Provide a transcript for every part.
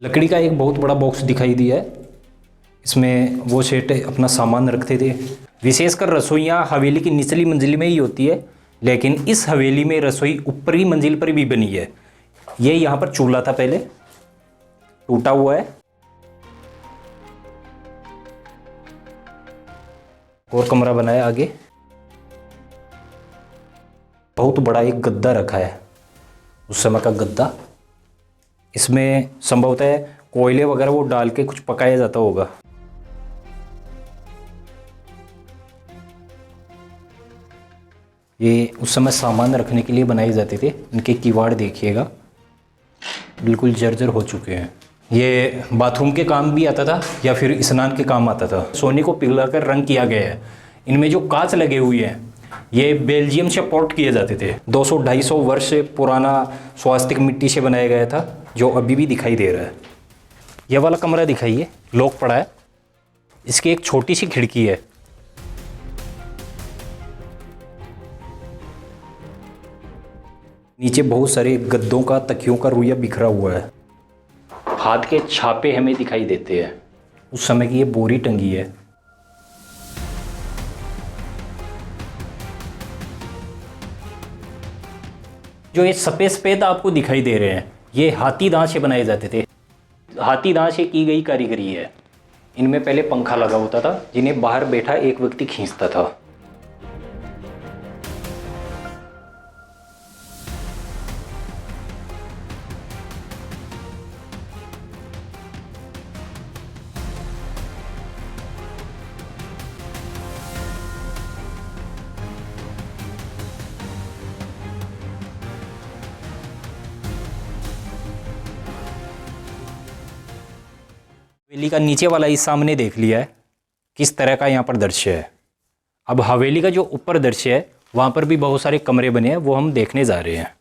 लकड़ी का एक बहुत बड़ा बॉक्स दिखाई दिया है। इसमें वो सेठ अपना सामान रखते थे। विशेषकर रसोइयाँ हवेली की निचली मंजिल में ही होती है, लेकिन इस हवेली में रसोई ऊपरी मंजिल पर भी बनी है। ये यहाँ पर चूल्हा था, पहले टूटा हुआ है। और कमरा बनाया आगे, बहुत बड़ा एक गद्दा रखा है, उस समय का गद्दा। इसमें संभवतः कोयले वगैरह वो डाल के कुछ पकाया जाता होगा। ये उस समय सामान रखने के लिए बनाए जाते थे। इनके किवाड़ देखिएगा, बिल्कुल जर्जर हो चुके हैं। ये बाथरूम के काम भी आता था या फिर स्नान के काम आता था। सोने को पिघलाकर रंग किया गया है। इनमें जो कांच लगे हुए हैं ये बेल्जियम से पोर्ट किए जाते थे। 200-250 वर्ष पुराना स्वास्तिक मिट्टी से बनाया गया था, जो अभी भी दिखाई दे रहा है। यह वाला कमरा दिखाइए, लॉक पड़ा है। इसकी एक छोटी सी खिड़की है। नीचे बहुत सारे गद्दों का, तकियों का रुइया बिखरा हुआ है। हाथ के छापे हमें दिखाई देते हैं। उस समय की ये बोरी टंगी है। जो ये सफ़ेद सफ़ेद आपको दिखाई दे रहे हैं, ये हाथी दांत से बनाए जाते थे। हाथी दांत से की गई कारीगरी है। इनमें पहले पंखा लगा होता था, जिन्हें बाहर बैठा एक व्यक्ति खींचता था। हवेली का नीचे वाला इस सामने देख लिया है, किस तरह का यहाँ पर दृश्य है। अब हवेली का जो ऊपर दृश्य है, वहाँ पर भी बहुत सारे कमरे बने हैं, वो हम देखने जा रहे हैं।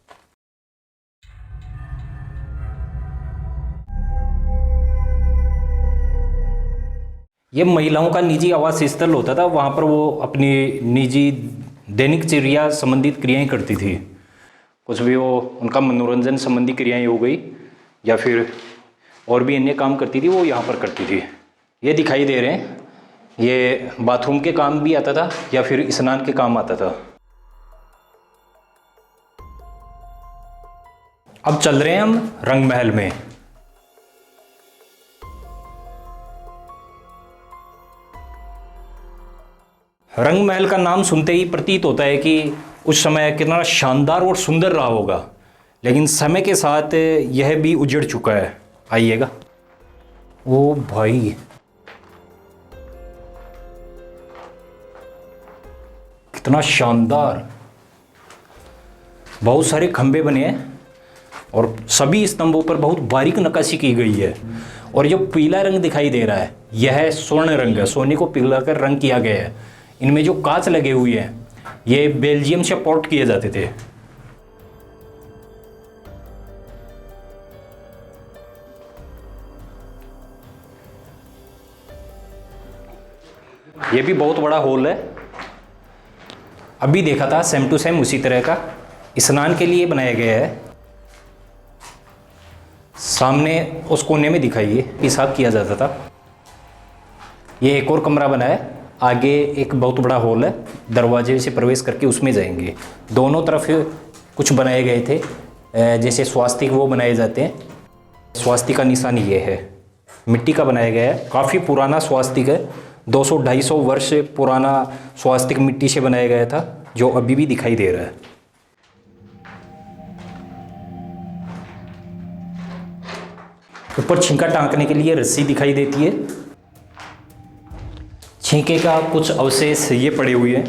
ये महिलाओं का निजी आवास स्थल होता था। वहाँ पर वो अपनी निजी दैनिकचर्या संबंधित क्रियाएं करती थी। कुछ भी वो उनका मनोरंजन संबंधी क्रियाएं हो गई या फिर और भी अन्य काम करती थी, वो यहाँ पर करती थी। ये दिखाई दे रहे हैं, ये बाथरूम के काम भी आता था या फिर स्नान के काम आता था। अब चल रहे हैं हम रंग महल में। रंग महल का नाम सुनते ही प्रतीत होता है कि उस समय कितना शानदार और सुंदर रहा होगा, लेकिन समय के साथ यह भी उजड़ चुका है। आइएगा। ओ भाई, कितना शानदार। बहुत सारे खंभे बने हैं और सभी स्तंभों पर बहुत बारीक नक्काशी की गई है। और जो पीला रंग दिखाई दे रहा है, यह स्वर्ण रंग है। सोने को पिघलाकर रंग किया गया है। इनमें जो कांच लगे हुए हैं, ये बेल्जियम से पोर्ट किए जाते थे। ये भी बहुत बड़ा हॉल है। अभी देखा था सेम टू सेम उसी तरह का स्नान के लिए बनाया गया है। सामने उस कोने में दिखाइए, पेशाब किया जाता था। ये एक और कमरा बना है। आगे एक बहुत बड़ा हॉल है, दरवाजे से प्रवेश करके उसमें जाएंगे। दोनों तरफ कुछ बनाए गए थे, जैसे स्वास्तिक वो बनाए जाते हैं। स्वास्तिक का निशान ये है, मिट्टी का बनाया गया है। काफ़ी पुराना स्वास्तिक है। 200-250 वर्ष पुराना स्वास्तिक मिट्टी से बनाया गया था, जो अभी भी दिखाई दे रहा है। ऊपर छींका टांकने के लिए रस्सी दिखाई देती है। छींके का कुछ अवशेष ये पड़े हुए हैं।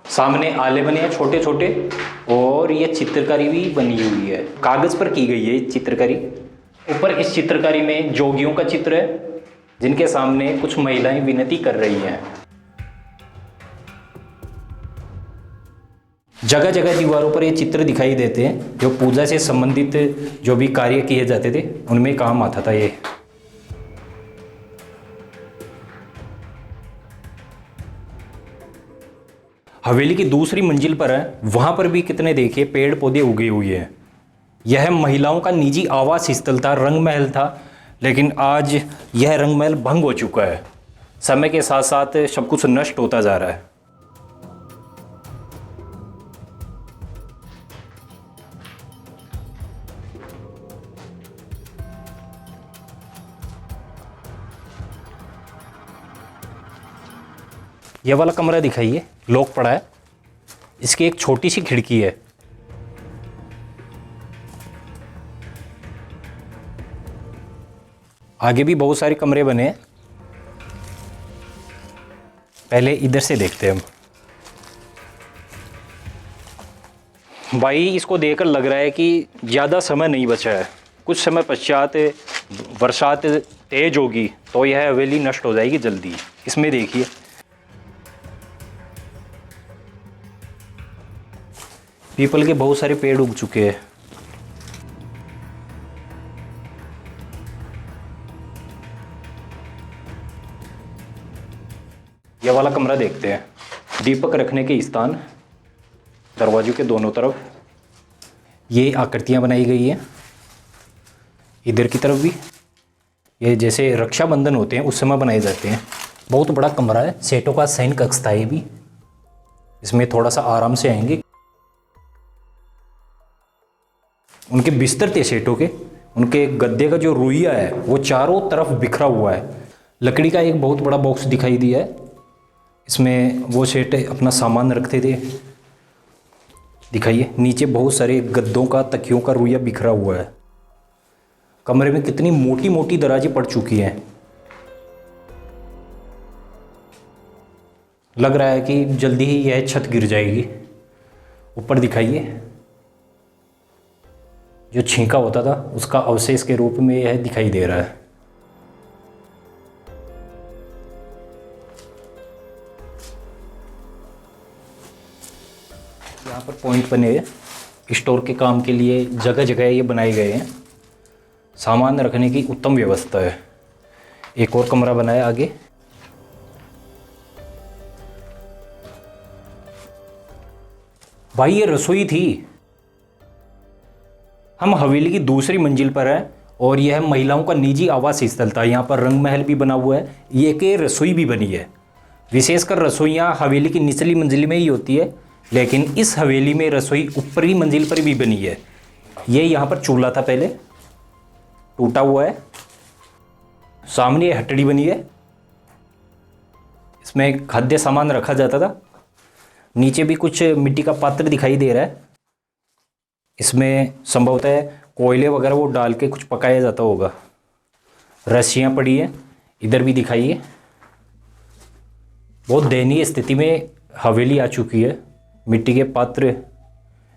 सामने आले बने हैं छोटे छोटे, और ये चित्रकारी भी बनी हुई है। कागज पर की गई है चित्रकारी। ऊपर इस चित्रकारी में जोगियों का चित्र है, जिनके सामने कुछ महिलाएं विनती कर रही हैं। जगह जगह दीवारों पर ये चित्र दिखाई देते हैं, जो पूजा से संबंधित जो भी कार्य किए जाते थे उनमें काम आता था ये। हवेली की दूसरी मंजिल पर है, वहाँ पर भी कितने देखिए पेड़ पौधे उगे हुए हैं। यह महिलाओं का निजी आवास स्थल था, रंग महल था, लेकिन आज यह रंग महल भंग हो चुका है। समय के साथ साथ सब कुछ नष्ट होता जा रहा है। यह वाला कमरा दिखाइए, लॉक पड़ा है। इसकी एक छोटी सी खिड़की है। आगे भी बहुत सारे कमरे बने हैं। पहले इधर से देखते हैं हम। भाई इसको देखकर लग रहा है कि ज़्यादा समय नहीं बचा है। कुछ समय पश्चात बरसात तेज होगी तो यह हवेली नष्ट हो जाएगी जल्दी। इसमें देखिए, पीपल के बहुत सारे पेड़ उग चुके हैं। यह वाला कमरा देखते हैं। दीपक रखने के स्थान दरवाजों के दोनों तरफ ये आकृतियां बनाई गई हैं। इधर की तरफ भी ये जैसे रक्षाबंधन होते हैं उस समय बनाए जाते हैं। बहुत बड़ा कमरा है, सेठों का शयन कक्ष था ये भी। इसमें थोड़ा सा आराम से आएंगे। उनके बिस्तर थे सेठों के। उनके गद्दे का जो रुइया है वो चारों तरफ बिखरा हुआ है। लकड़ी का एक बहुत बड़ा बॉक्स दिखाई दिया है। इसमें वो सेठ अपना सामान रखते थे। दिखाइए, नीचे बहुत सारे गद्दों का, तकियों का रुइया बिखरा हुआ है। कमरे में कितनी मोटी मोटी दराजें पड़ चुकी हैं। लग रहा है कि जल्दी ही यह छत गिर जाएगी। ऊपर दिखाइए, जो छींका होता था उसका अवशेष के रूप में यह दिखाई दे रहा है। यहाँ पर पॉइंट बने हैं। स्टोर के काम के लिए जगह जगह ये बनाए गए हैं। सामान रखने की उत्तम व्यवस्था है। एक और कमरा बनाया आगे। भाई ये रसोई थी। हम हवेली की दूसरी मंजिल पर हैं और यह महिलाओं का निजी आवास स्थल था। यहाँ पर रंग महल भी बना हुआ है, ये के रसोई भी बनी है। विशेषकर रसोइयाँ हवेली की निचली मंजिल में ही होती है, लेकिन इस हवेली में रसोई ऊपरी मंजिल पर भी बनी है। ये यहाँ पर चूल्हा था, पहले टूटा हुआ है। सामने हटड़ी बनी है, इसमें खाद्य सामान रखा जाता था। नीचे भी कुछ मिट्टी का पात्र दिखाई दे रहा है। इसमें संभवतः कोयले वगैरह वो डाल के कुछ पकाया जाता होगा। रस्सियाँ पड़ी हैं, इधर भी दिखाइए। बहुत दयनीय स्थिति में हवेली आ चुकी है। मिट्टी के पात्र,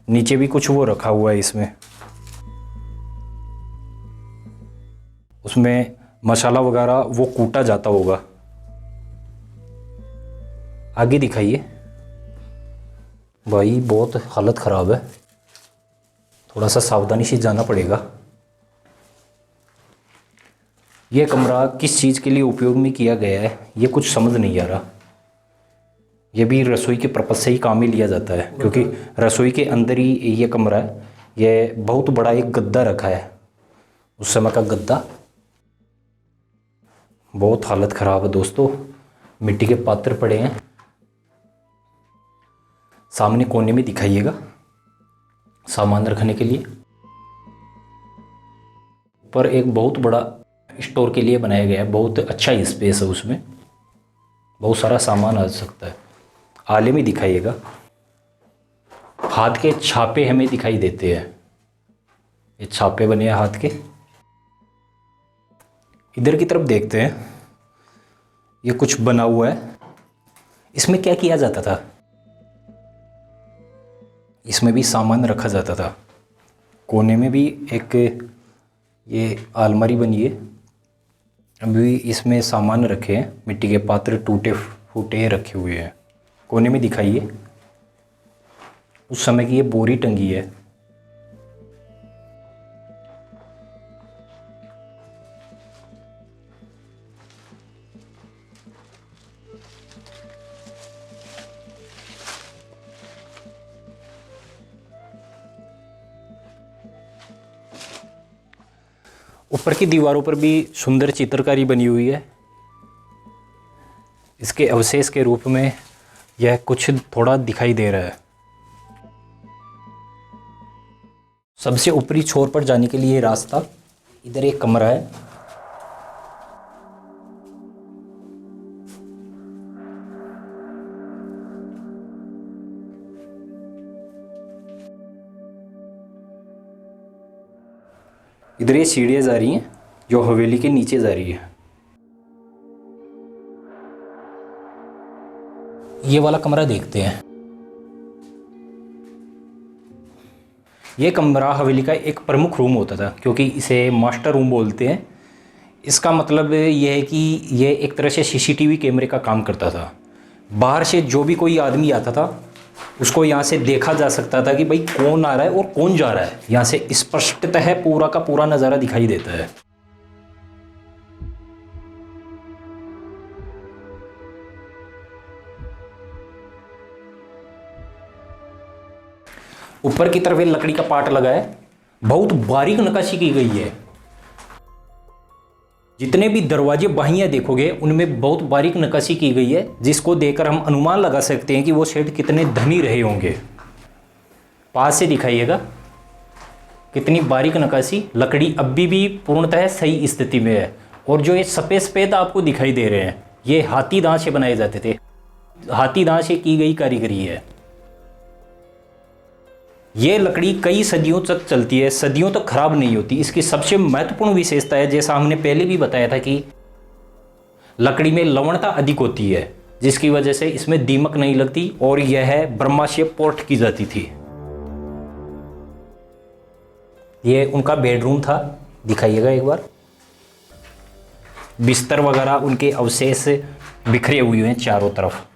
नीचे भी कुछ वो रखा हुआ है। इसमें उसमें मसाला वगैरह वो कूटा जाता होगा। आगे दिखाइए। भाई बहुत हालत ख़राब है, थोड़ा सा सावधानी से जाना पड़ेगा। यह कमरा किस चीज़ के लिए उपयोग में किया गया है ये कुछ समझ नहीं आ रहा। यह भी रसोई के पर्पज़ से ही काम में लिया जाता है, क्योंकि रसोई के अंदर ही ये कमरा है। यह बहुत बड़ा एक गद्दा रखा है, उस समय का गद्दा। बहुत हालत ख़राब है दोस्तों। मिट्टी के पात्र पड़े हैं। सामने कोने में दिखाइएगा सामान रखने के लिए। पर एक बहुत बड़ा स्टोर के लिए बनाया गया है। बहुत अच्छा स्पेस है, उसमें बहुत सारा सामान आ सकता है। आले में दिखाइएगा। हाथ के छापे हमें दिखाई देते हैं। ये छापे बने हैं हाथ के। इधर की तरफ देखते हैं, ये कुछ बना हुआ है। इसमें क्या किया जाता था? इसमें भी सामान रखा जाता था। कोने में भी एक ये अलमारी बनी है, अभी इसमें सामान रखे हैं। मिट्टी के पात्र टूटे फूटे रखे हुए हैं। कोने में दिखाइए, उस समय की ये बोरी टंगी है। ऊपर की दीवारों पर भी सुंदर चित्रकारी बनी हुई है। इसके अवशेष के रूप में यह कुछ थोड़ा दिखाई दे रहा है। सबसे ऊपरी छोर पर जाने के लिए रास्ता, इधर एक कमरा है। इधर ये सीढ़ियाँ जा रही हैं जो हवेली के नीचे जा रही है। ये वाला कमरा देखते हैं। ये कमरा हवेली का एक प्रमुख रूम होता था, क्योंकि इसे मास्टर रूम बोलते हैं। इसका मतलब ये है कि ये एक तरह से सीसीटीवी कैमरे का काम करता था। बाहर से जो भी कोई आदमी आता था उसको यहाँ से देखा जा सकता था कि भाई कौन आ रहा है और कौन जा रहा है। यहाँ से स्पष्टतः पूरा का पूरा नज़ारा दिखाई देता है। ऊपर की तरफ लकड़ी का पाट लगा है, बहुत बारीक नक्काशी की गई है। जितने भी दरवाजे बाहियां देखोगे उनमें बहुत बारीक नक्काशी की गई है, जिसको देखकर हम अनुमान लगा सकते हैं कि वो सेठ कितने धनी रहे होंगे। पास से दिखाइएगा कितनी बारीक नक्काशी। लकड़ी अभी भी पूर्णतः सही स्थिति में है। और जो ये सफ़ेद सफ़ेद आपको दिखाई दे रहे हैं, ये हाथी दांत से बनाए जाते थे। हाथी दांत से की गई कारीगरी है। ये लकड़ी कई सदियों तक चलती है, सदियों तक खराब नहीं होती। इसकी सबसे महत्वपूर्ण विशेषता है, जैसा हमने पहले भी बताया था, कि लकड़ी में लवणता अधिक होती है, जिसकी वजह से इसमें दीमक नहीं लगती। और यह ब्रह्मा से पोर्ट की जाती थी। ये उनका बेडरूम था, दिखाइएगा एक बार। बिस्तर वगैरह उनके अवशेष बिखरे हुए हैं चारों तरफ।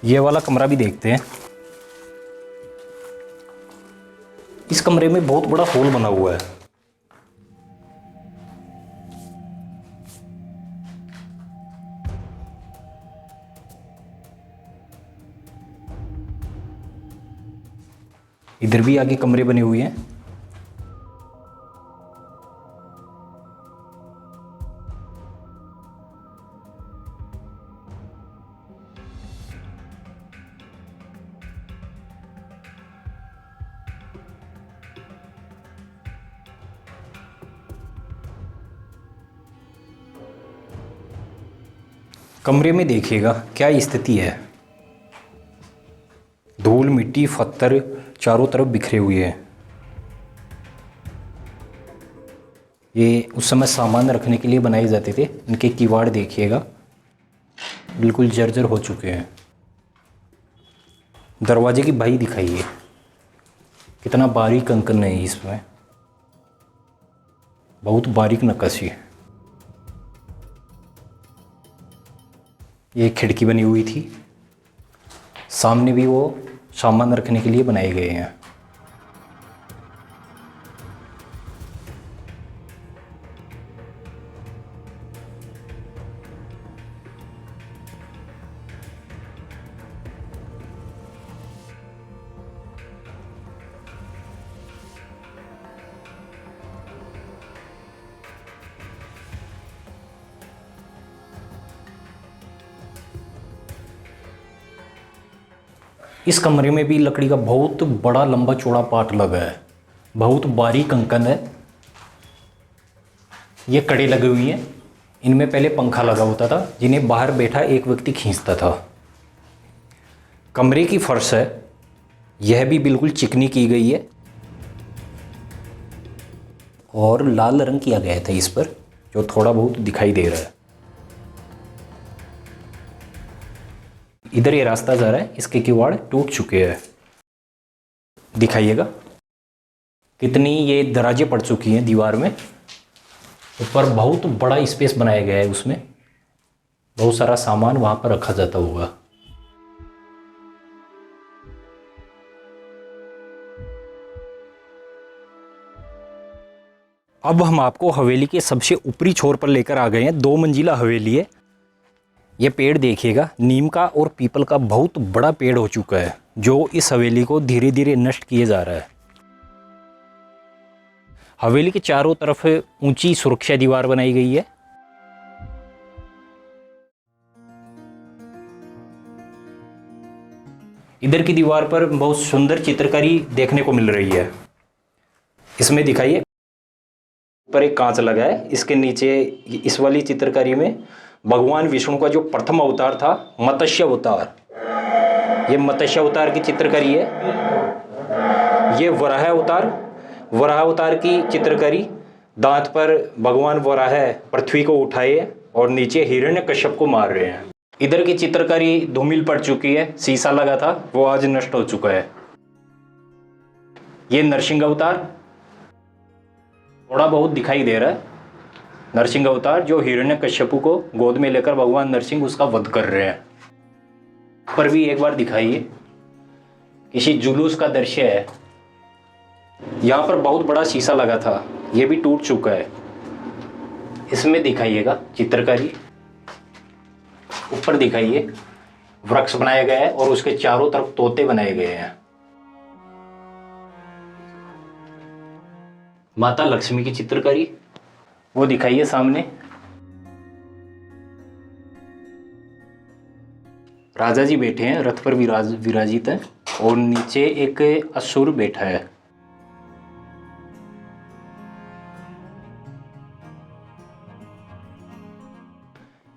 ये वाला कमरा भी देखते हैं। इस कमरे में बहुत बड़ा हॉल बना हुआ है। इधर भी आगे कमरे बने हुए हैं। कमरे में देखिएगा क्या स्थिति है। धूल मिट्टी पत्थर चारों तरफ बिखरे हुए हैं। ये उस समय सामान रखने के लिए बनाए जाते थे। इनके किवाड़ देखिएगा, बिल्कुल जर्जर हो चुके हैं। दरवाजे की बाई दिखाइए, कितना बारीक कंकन है इसमें, बहुत बारीक नक्काशी है। ये खिड़की बनी हुई थी। सामने भी वो सामान रखने के लिए बनाए गए हैं। इस कमरे में भी लकड़ी का बहुत बड़ा लंबा चौड़ा पाट लगा है, बहुत बारीक कंकन है। ये कड़े लगे हुई हैं। इनमें पहले पंखा लगा होता था, जिन्हें बाहर बैठा एक व्यक्ति खींचता था। कमरे की फर्श है, यह भी बिल्कुल चिकनी की गई है और लाल रंग किया गया था इस पर, जो थोड़ा बहुत दिखाई दे रहा है। इधर ये रास्ता जा रहा है, इसके किवाड़ टूट चुके हैं। दिखाइएगा कितनी ये दराजें पड़ चुकी हैं दीवार में। ऊपर बहुत बड़ा स्पेस बनाया गया है, उसमें बहुत सारा सामान वहां पर रखा जाता होगा। अब हम आपको हवेली के सबसे ऊपरी छोर पर लेकर आ गए हैं। 2 मंजिला हवेली है। ये पेड़ देखिएगा, नीम का और पीपल का बहुत बड़ा पेड़ हो चुका है, जो इस हवेली को धीरे धीरे नष्ट किए जा रहा है। हवेली के चारों तरफ ऊंची सुरक्षा दीवार बनाई गई है। इधर की दीवार पर बहुत सुंदर चित्रकारी देखने को मिल रही है। इसमें दिखाइए, ऊपर एक कांच लगा है, इसके नीचे इस वाली चित्रकारी में भगवान विष्णु का जो प्रथम अवतार था, मत्स्य अवतार, ये मत्स्य अवतार की चित्रकारी है। ये वराह अवतार की चित्रकारी, दांत पर भगवान वराह पृथ्वी को उठाए और नीचे हिरण्यकश्यप को मार रहे हैं। इधर की चित्रकारी धूमिल पड़ चुकी है, शीशा लगा था वो आज नष्ट हो चुका है। ये नरसिंह अवतार थोड़ा बहुत दिखाई दे रहा है। नरसिंह अवतार जो हिरण्यकश्यप को गोद में लेकर भगवान नरसिंह उसका वध कर रहे हैं। पर भी एक बार दिखाइए, किसी जुलूस का दृश्य है। यहाँ पर बहुत बड़ा शीशा लगा था, ये भी टूट चुका है। इसमें दिखाइएगा चित्रकारी, ऊपर दिखाइए वृक्ष बनाया गया है और उसके चारों तरफ तोते बनाए गए हैं। माता लक्ष्मी की चित्रकारी वो दिखाइए सामने। राजा जी बैठे हैं, रथ पर विराजित हैं और नीचे एक असुर बैठा है।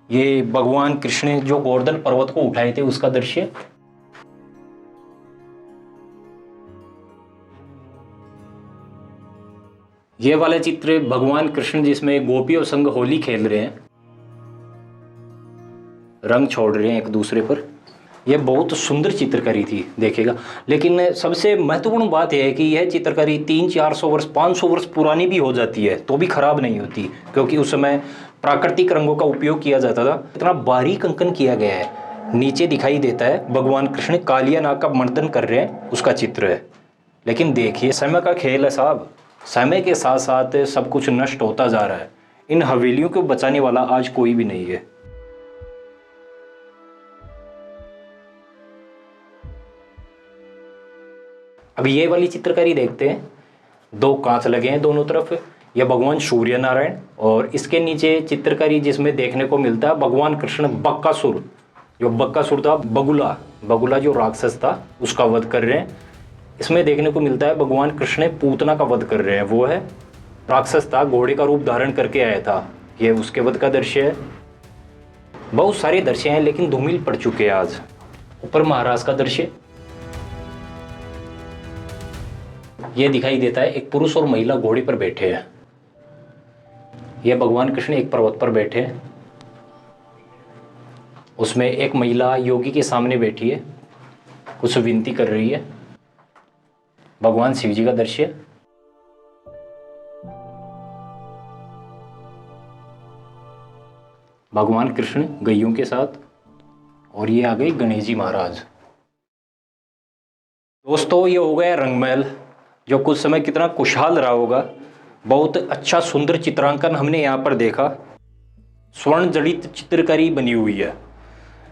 ये भगवान कृष्ण ने जो गोवर्धन पर्वत को उठाए थे उसका दृश्य। ये वाला चित्र भगवान कृष्ण जिसमें गोपियों संग होली खेल रहे हैं, रंग छोड़ रहे हैं एक दूसरे पर। यह बहुत सुंदर चित्रकारी थी, देखेगा। लेकिन सबसे महत्वपूर्ण बात यह है कि यह चित्रकारी 300-400 वर्ष 500 वर्ष पुरानी भी हो जाती है तो भी खराब नहीं होती, क्योंकि उस समय प्राकृतिक रंगों का उपयोग किया जाता था। इतना बारीक अंकन किया गया है। नीचे दिखाई देता है भगवान कृष्ण कालिया नाग का मर्दन कर रहे हैं, उसका चित्र है। लेकिन देखिए, समय का खेल है साहब, समय के साथ साथ सब कुछ नष्ट होता जा रहा है। इन हवेलियों को बचाने वाला आज कोई भी नहीं है। अब ये वाली चित्रकारी देखते हैं। 2 कांच लगे हैं दोनों तरफ। यह भगवान सूर्य नारायण, और इसके नीचे चित्रकारी जिसमें देखने को मिलता है भगवान कृष्ण बक्कासुर, जो बक्कासुर था, बगुला जो राक्षस था, उसका वध कर रहे हैं। इसमें देखने को मिलता है भगवान कृष्ण पूतना का वध कर रहे हैं। वो है राक्षस था, घोड़े का रूप धारण करके आया था, ये उसके वध का दृश्य है। बहुत सारे दृश्य हैं लेकिन धूमिल पड़ चुके हैं आज। ऊपर महाराज का दृश्य ये दिखाई देता है, एक पुरुष और महिला घोड़े पर बैठे हैं। यह भगवान कृष्ण एक पर्वत पर बैठे हैं, उसमें एक महिला योगी के सामने बैठी है, कुछ विनती कर रही है। भगवान शिव जी का दृश्य, भगवान कृष्ण गैयों के साथ, और ये आ गए गणेश जी महाराज। दोस्तों, ये हो गया रंगमहल, जो कुछ समय कितना खुशहाल रहा होगा। बहुत अच्छा सुंदर चित्रांकन हमने यहाँ पर देखा। स्वर्ण जड़ित चित्रकारी बनी हुई है,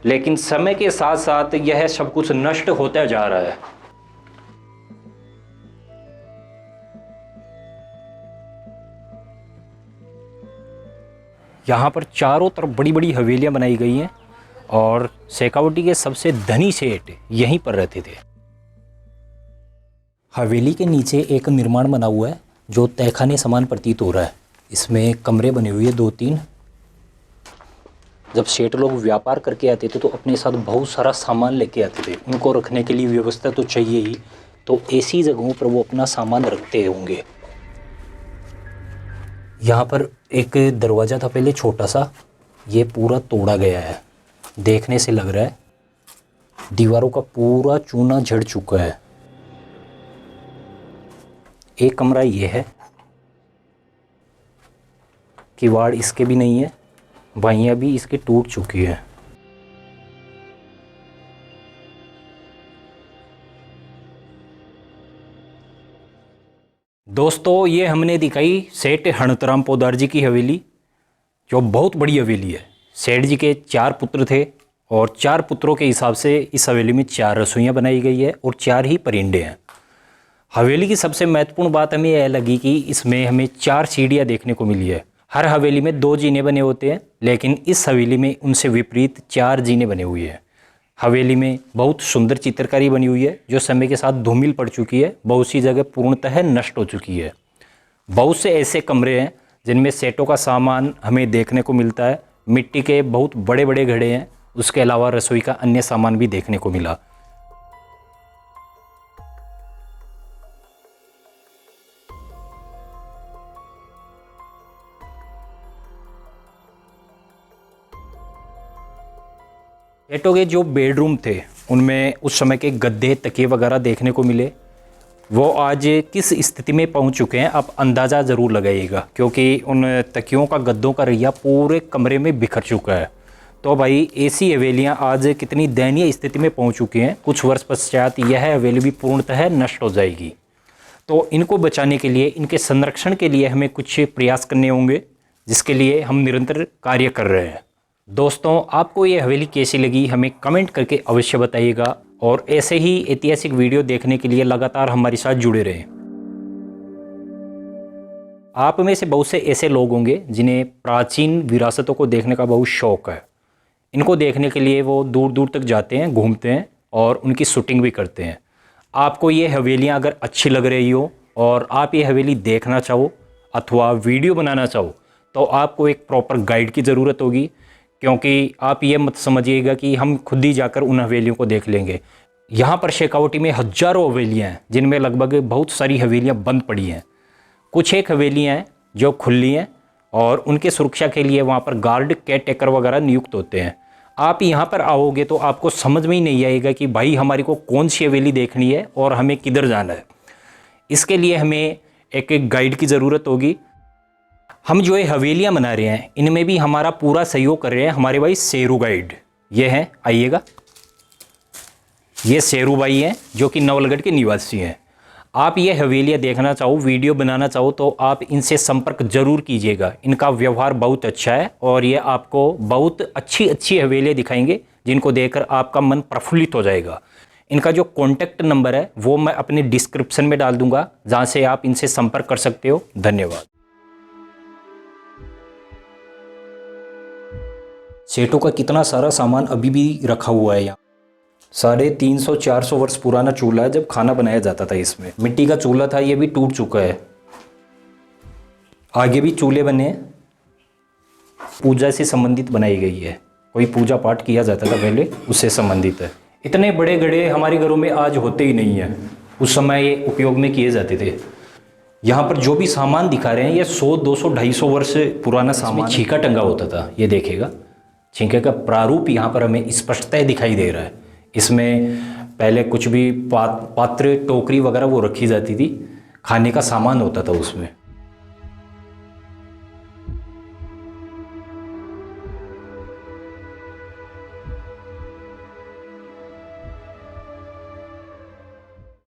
लेकिन समय के साथ साथ यह सब कुछ नष्ट होता जा रहा है। यहाँ पर चारों तरफ बड़ी बड़ी हवेलियां बनाई गई हैं और शेखावटी के सबसे धनी सेठ यहीं पर रहते थे। हवेली के नीचे एक निर्माण बना हुआ है जो तहखाने समान प्रतीत हो रहा है। इसमें कमरे बने हुए हैं 2-3। जब सेठ लोग व्यापार करके आते थे तो अपने साथ बहुत सारा सामान लेके आते थे। उनको रखने के लिए व्यवस्था तो चाहिए ही, तो ऐसी जगहों पर वो अपना सामान रखते होंगे। यहाँ पर एक दरवाज़ा था पहले छोटा सा, ये पूरा तोड़ा गया है। देखने से लग रहा है दीवारों का पूरा चूना झड़ चुका है। एक कमरा ये है, किवाड़ इसके भी नहीं है, बाइयाँ भी इसकी टूट चुकी है। दोस्तों ये हमने दिखाई सेठ हणतराम पोदार जी की हवेली, जो बहुत बड़ी हवेली है। सेठ जी के 4 पुत्र थे और 4 पुत्रों के हिसाब से इस हवेली में 4 रसोइयाँ बनाई गई है और 4 ही परिंदे हैं। हवेली की सबसे महत्वपूर्ण बात हमें यह लगी कि इसमें हमें 4 सीढ़ियाँ देखने को मिली है। हर हवेली में 2 जीने बने होते हैं, लेकिन इस हवेली में उनसे विपरीत 4 जीने बने हुए हैं। हवेली में बहुत सुंदर चित्रकारी बनी हुई है, जो समय के साथ धूमिल पड़ चुकी है, बहुत सी जगह पूर्णतः नष्ट हो चुकी है। बहुत से ऐसे कमरे हैं जिनमें सेठों का सामान हमें देखने को मिलता है। मिट्टी के बहुत बड़े बड़े घड़े हैं, उसके अलावा रसोई का अन्य सामान भी देखने को मिला। सेठों के जो बेडरूम थे उनमें उस समय के गद्दे, तकिए वगैरह देखने को मिले। वो आज किस स्थिति में पहुंच चुके हैं आप अंदाज़ा ज़रूर लगाइएगा, क्योंकि उन तकियों का, गद्दों का रैया पूरे कमरे में बिखर चुका है। तो भाई ऐसी हवेलियां आज कितनी दयनीय स्थिति में पहुंच चुकी हैं। कुछ वर्ष पश्चात यह हवेली भी पूर्णतः नष्ट हो जाएगी। तो इनको बचाने के लिए, इनके संरक्षण के लिए हमें कुछ प्रयास करने होंगे, जिसके लिए हम निरंतर कार्य कर रहे हैं। दोस्तों आपको ये हवेली कैसी लगी हमें कमेंट करके अवश्य बताइएगा, और ऐसे ही ऐतिहासिक वीडियो देखने के लिए लगातार हमारे साथ जुड़े रहें। आप में से बहुत से ऐसे लोग होंगे जिन्हें प्राचीन विरासतों को देखने का बहुत शौक़ है। इनको देखने के लिए वो दूर दूर तक जाते हैं, घूमते हैं और उनकी शूटिंग भी करते हैं। आपको ये हवेलियाँ अगर अच्छी लग रही हो और आप ये हवेली देखना चाहो अथवा वीडियो बनाना चाहो, तो आपको एक प्रॉपर गाइड की ज़रूरत होगी, क्योंकि आप ये मत समझिएगा कि हम खुद ही जाकर उन हवेलियों को देख लेंगे। यहाँ पर शेखावटी में हज़ारों हवेलियाँ हैं, जिनमें लगभग बहुत सारी हवेलियाँ बंद पड़ी हैं। कुछ एक हवेलियाँ हैं जो खुली हैं और उनके सुरक्षा के लिए वहाँ पर गार्ड, केयरटेकर वगैरह नियुक्त होते हैं। आप यहाँ पर आओगे तो आपको समझ में ही नहीं आएगा कि भाई हमारी को कौन सी हवेली देखनी है और हमें किधर जाना है। इसके लिए हमें एक गाइड की ज़रूरत होगी। हम जो ये हवेलियाँ बना रहे हैं इनमें भी हमारा पूरा सहयोग कर रहे हैं हमारे भाई शेरू गाइड। ये हैं, आइएगा, ये शेरू भाई हैं जो कि नवलगढ़ के निवासी हैं। आप ये हवेलियाँ देखना चाहो, वीडियो बनाना चाहो, तो आप इनसे संपर्क जरूर कीजिएगा। इनका व्यवहार बहुत अच्छा है और ये आपको बहुत अच्छी अच्छी हवेलियाँ दिखाएंगे, जिनको देखकर आपका मन प्रफुल्लित हो जाएगा। इनका जो कॉन्टैक्ट नंबर है वो मैं अपने डिस्क्रिप्शन में डाल दूंगा, जहाँ से आप इनसे संपर्क कर सकते हो। धन्यवाद। सेठों का कितना सारा सामान अभी भी रखा हुआ है यहाँ। 350-400 वर्ष पुराना चूल्हा है, जब खाना बनाया जाता था इसमें। मिट्टी का चूल्हा था, ये भी टूट चुका है। आगे भी चूल्हे बने हैं, पूजा से संबंधित बनाई गई है। कोई पूजा पाठ किया जाता था पहले, उससे संबंधित है। इतने बड़े घड़े हमारे घरों में आज होते ही नहीं है, उस समय ये उपयोग में किए जाते थे। यहाँ पर जो भी सामान दिखा रहे हैं ये 100, 200, 250 वर्ष पुराना सामान। छींका टंगा होता था, ये देखिएगा, छींके का प्रारूप यहाँ पर हमें स्पष्टतः दिखाई दे रहा है। इसमें पहले कुछ भी पात्र, टोकरी वगैरह वो रखी जाती थी, खाने का सामान होता था उसमें।